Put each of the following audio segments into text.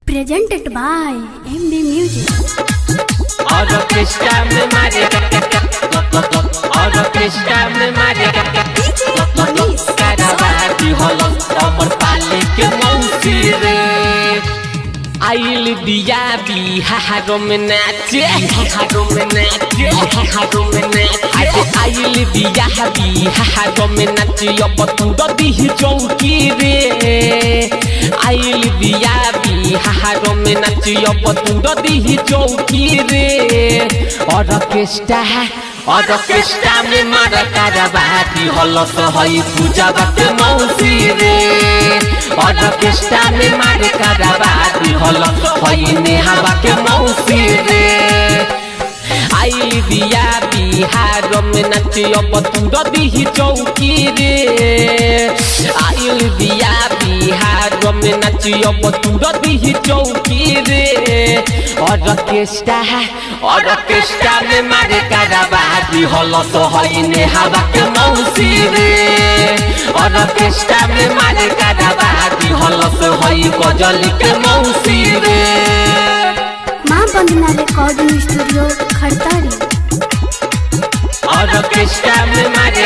presented by MB Music. और कृष्णा में मारे और कृष्णा में मारे कराबाती होलो अमर पाली के मौसी रे आइल दिया बिहारो में नाचे बिहारो में नाचे बिहारो में नाचे आइल दिया बिहारो में नाचे अब तू दी चौकी रे आइल दिया बिहारो में नाचे अब तू दी चौकी रे और कृष्णा में मारा कराबाती होलो सहई पूजा बाटे मौसी रे और कृष्णा में मारे कराबाती होलो सहई नेहावा के मौसी रे आई दिया बिहारो में नाचे अब तू दी चौकी रे आई दिया बिहारो में नाचे अब तू दी चौकी रे और कृष्णा में मारे कराबाती होलो सहई नेहावा के मौसी रे और कृष्णा में मारे कराबाती होलो सहई गजली के मौसी रे मां बंदना रिकॉर्डिंग स्टूडियो खड़तारी। और कृष्णा में मारे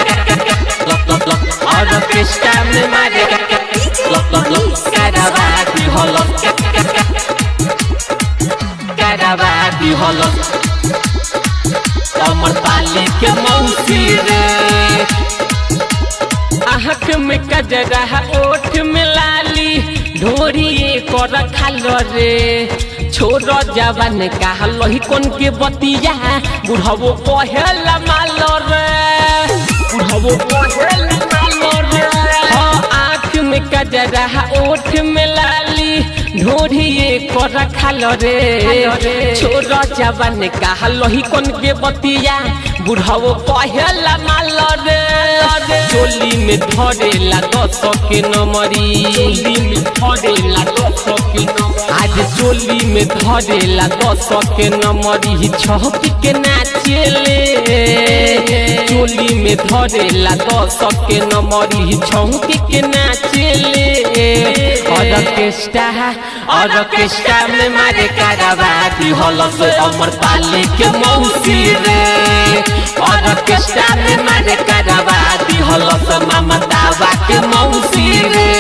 और कृष्णा में मारे कराबाती होलो कराबाती होलो अमर पाली के मौसी रे आँख में कजरा ओठ में लाली ढोरी कर खालो रे छोड़ जवान कहलो ही कौन के बतिया बुढ़ावो पहला मालो रे बुढ़ावो पहला मालो रे आँख में कजरा ओठ में लाली ढोरी कर खालो रे छोड़ जवान कहलो ही कौन के बतिया बुढ़ावो पहला मालो रे चोली में धरेला 10 के नंबरी चोली में धरेला 10 के नंबरी आज चोली में धरेला 10 के नंबरी छौकी के नाचेले चोली में धरेला 10 के नंबरी छौकी के नाचेले और कृष्णा में मारे कराबाती होलो से अमर पाली के मौसी रे और कृष्णा में मारे कराबाती होलो से ममतावा के मौसी रे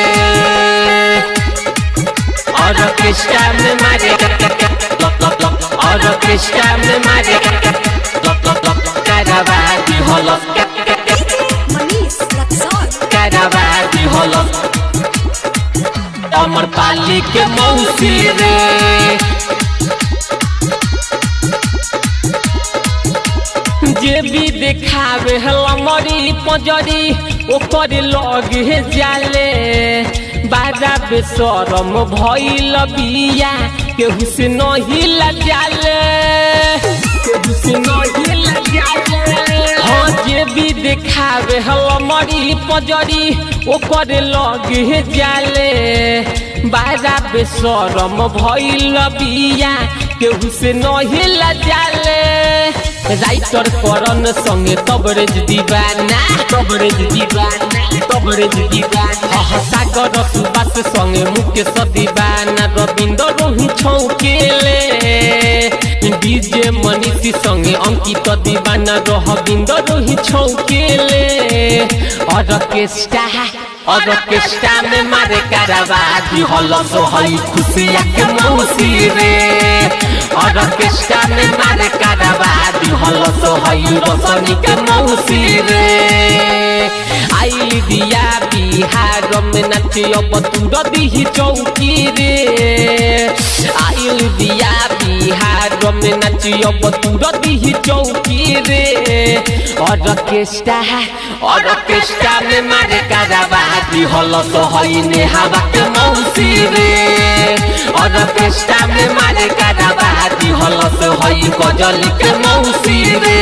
और कृष्णा में मारे और कृष्णा में मारे कराबाती होलो कराबाती होलो अमर पाली के मौसी रे जे भी देखावे हमारी पजरी ओकर लगे जाले बाजा बेशरम भइल बिया केहू से नहीं लजाले केहू से नहीं लजाले हाँ जे भी देखावे हमारी पजरी ओकर लगे जाले बाजा बेशरम भइल बिया केहू से नहीं लजाले राइटर करन संगे तबरेज दीवाना सागर सुबास संगे मुकेश दीवाना रविंद्र रोही छौकेले डीजे मनीषी संगे अंकित दीवाना रविंद्र रोही छौकेले और कृष्णा में मारे कराबाती होलो सहई खुशिया के मौसी रे और कृष्णा में मारे कराबाती होलो सहई रोशनी के मौसी रे आइल दिया बिहारो में नाचे अब तू दी चौकी रे आइल दिया बिहारो में नाचे अब तू दी चौकी रे और कृष्णा में मारे कराबाती होलो सहई नेहावा के मौसी रे और कृष्णा में मारे कराबाती होलो सहई गजली के मौसी रे।